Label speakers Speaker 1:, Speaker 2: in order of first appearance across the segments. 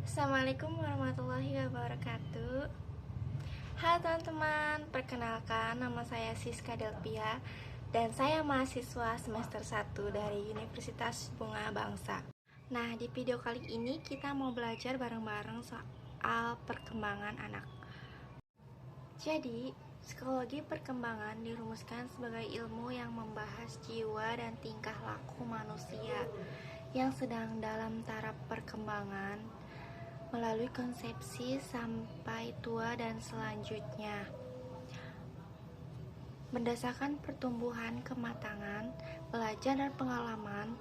Speaker 1: Assalamualaikum warahmatullahi wabarakatuh. Halo teman-teman, perkenalkan nama saya Siska Delpia dan saya mahasiswa semester 1 dari Universitas Bunga Bangsa. Nah, di video kali ini kita mau belajar bareng-bareng soal perkembangan anak. Jadi, psikologi perkembangan dirumuskan sebagai ilmu yang membahas jiwa dan tingkah laku manusia yang sedang dalam taraf perkembangan melalui konsepsi sampai tua dan selanjutnya. Berdasarkan pertumbuhan kematangan, belajar dan pengalaman,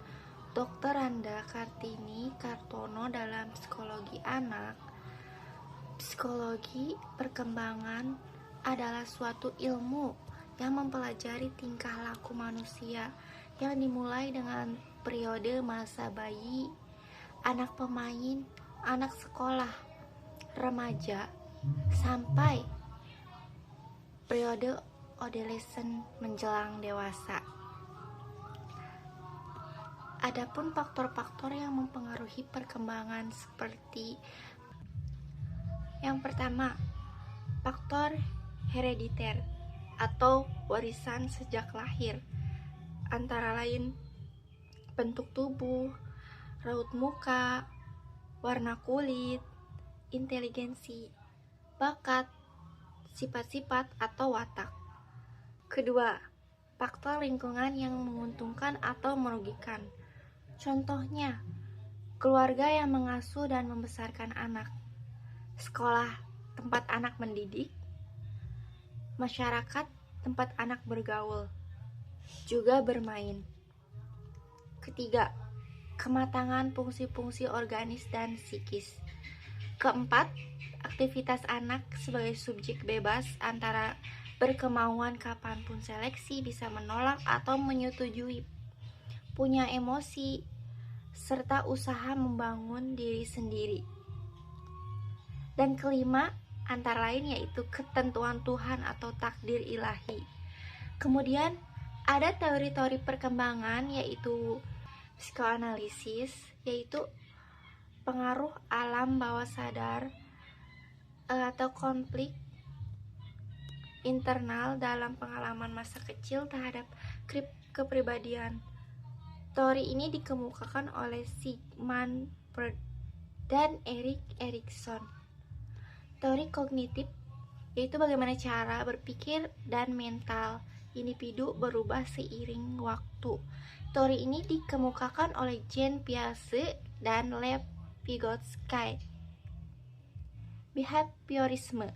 Speaker 1: Dr. Randa Kartini Kartono dalam psikologi anak, psikologi perkembangan adalah suatu ilmu yang mempelajari tingkah laku manusia yang dimulai dengan periode masa bayi, anak pemain, anak sekolah, remaja, sampai periode adolescent menjelang dewasa. Adapun faktor-faktor yang mempengaruhi perkembangan seperti yang pertama, faktor herediter atau warisan sejak lahir, antara lain bentuk tubuh, raut muka, warna kulit, inteligensi, bakat, sifat-sifat atau watak. Kedua, faktor lingkungan yang menguntungkan atau merugikan. Contohnya, keluarga yang mengasuh dan membesarkan anak, sekolah tempat anak mendidik, masyarakat tempat anak bergaul, juga bermain. Ketiga, kematangan fungsi-fungsi organis dan psikis. Keempat, aktivitas anak sebagai subjek bebas antara berkemauan kapanpun seleksi, bisa menolak atau menyetujui, punya emosi, serta usaha membangun diri sendiri. Dan kelima, antara lain yaitu ketentuan Tuhan atau takdir ilahi. Kemudian ada teori-teori perkembangan yaitu psikoanalisis, yaitu pengaruh alam bawah sadar atau konflik internal dalam pengalaman masa kecil terhadap kepribadian. Teori ini dikemukakan oleh Sigmund Freud dan Erik Erikson. Teori kognitif yaitu bagaimana cara berpikir dan mental individu berubah seiring waktu. Teori ini dikemukakan oleh Jean Piaget dan Lev Vygotsky. Behaviorisme.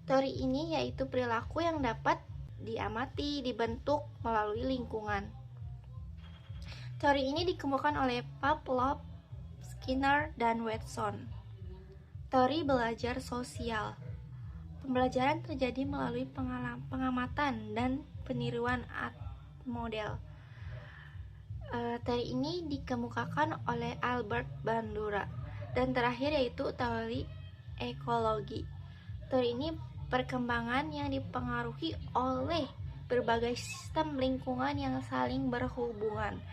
Speaker 1: Teori ini yaitu perilaku yang dapat diamati, dibentuk melalui lingkungan. Teori ini dikemukakan oleh Pavlov, Skinner, dan Watson. Teori belajar sosial. Pembelajaran terjadi melalui pengamatan dan peniruan model. Teori ini dikemukakan oleh Albert Bandura. Dan terakhir yaitu teori ekologi. Teori ini perkembangan yang dipengaruhi oleh berbagai sistem lingkungan yang saling berhubungan.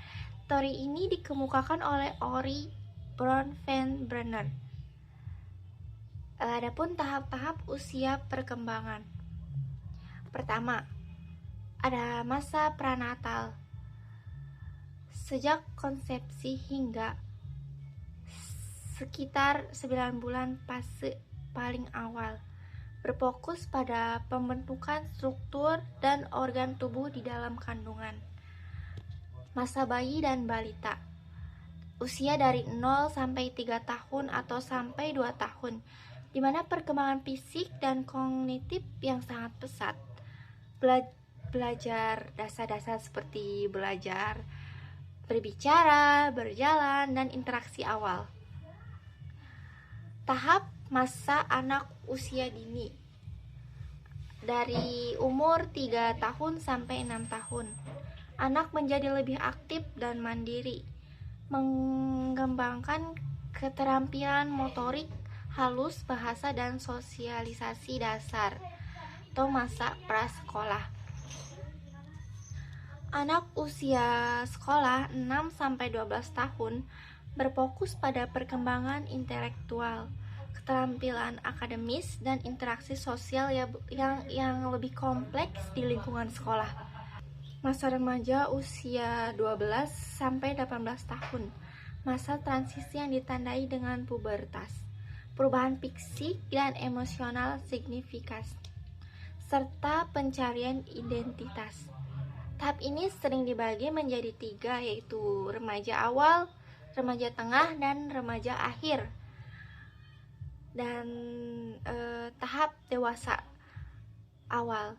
Speaker 1: Teori ini dikemukakan oleh Ori Bronfenbrenner. Adapun tahap-tahap usia perkembangan. Pertama, ada masa pranatal. Sejak konsepsi hingga sekitar 9 bulan fase paling awal, berfokus pada pembentukan struktur dan organ tubuh di dalam kandungan. Masa bayi dan balita. Usia dari 0 sampai 3 tahun atau sampai 2 tahun, di mana perkembangan fisik dan kognitif yang sangat pesat. Belajar dasar-dasar seperti belajar berbicara, berjalan, dan interaksi awal. Tahap masa anak usia dini, dari umur 3 tahun sampai 6 tahun. Anak menjadi lebih aktif dan mandiri, mengembangkan keterampilan motorik halus, bahasa, dan sosialisasi dasar, atau masa prasekolah. Anak usia sekolah 6-12 tahun berfokus pada perkembangan intelektual, keterampilan akademis, dan interaksi sosial yang lebih kompleks di lingkungan sekolah. Masa remaja usia 12 sampai 18 tahun, masa transisi yang ditandai dengan pubertas, perubahan fisik dan emosional signifikan, serta pencarian identitas. Tahap ini sering dibagi menjadi 3, yaitu remaja awal, remaja tengah, dan remaja akhir. Dan tahap dewasa awal,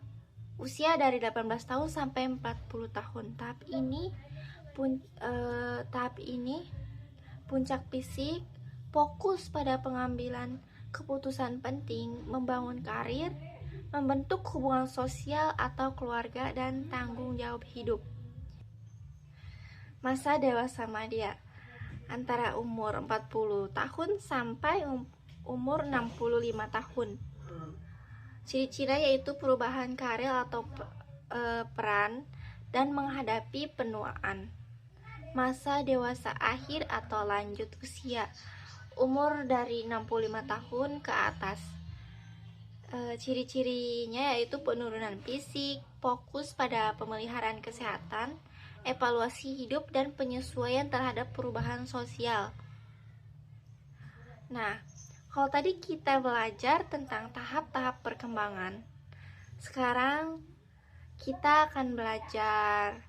Speaker 1: usia dari 18 tahun sampai 40 tahun. Tahap ini puncak fisik, fokus pada pengambilan keputusan penting, membangun karir, membentuk hubungan sosial atau keluarga, dan tanggung jawab hidup. Masa dewasa madya antara umur 40 tahun sampai umur 65 tahun. Ciri-ciri yaitu perubahan karir atau peran dan menghadapi penuaan. Masa dewasa akhir atau lanjut usia, umur dari 65 tahun ke atas. Ciri-cirinya yaitu penurunan fisik, fokus pada pemeliharaan kesehatan, evaluasi hidup, dan penyesuaian terhadap perubahan sosial. Nah, kalau tadi kita belajar tentang tahap-tahap perkembangan, sekarang kita akan belajar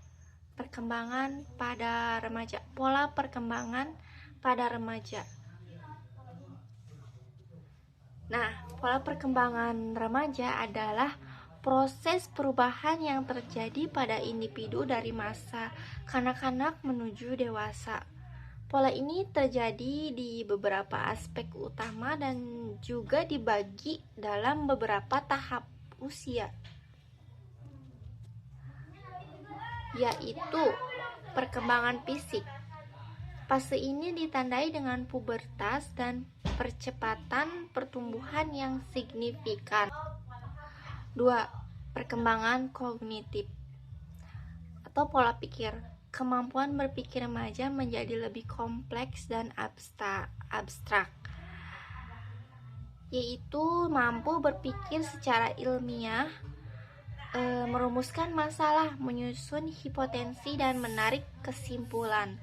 Speaker 1: perkembangan pada remaja, pola perkembangan pada remaja. Nah, pola perkembangan remaja adalah proses perubahan yang terjadi pada individu dari masa kanak-kanak menuju dewasa. Pola ini terjadi di beberapa aspek utama dan juga dibagi dalam beberapa tahap usia, yaitu perkembangan fisik. Fase ini ditandai dengan pubertas dan percepatan pertumbuhan yang signifikan. 2. Perkembangan kognitif atau pola pikir. Kemampuan berpikir remaja menjadi lebih kompleks dan abstrak, yaitu mampu berpikir secara ilmiah, merumuskan masalah, menyusun hipotesis, dan menarik kesimpulan.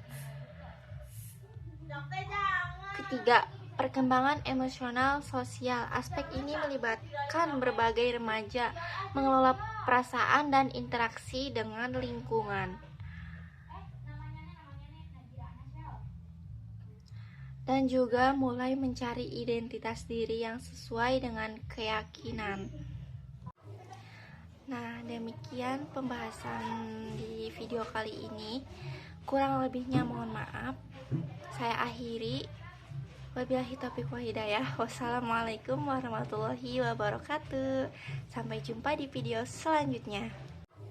Speaker 1: Ketiga, perkembangan emosional sosial. Aspek ini melibatkan berbagai remaja mengelola perasaan dan interaksi dengan lingkungan, dan juga mulai mencari identitas diri yang sesuai dengan keyakinan. Nah, demikian pembahasan di video kali ini. Kurang lebihnya mohon maaf. Saya akhiri. Wabillahi taufiq wal hidayah. Wassalamualaikum warahmatullahi wabarakatuh. Sampai jumpa di video selanjutnya.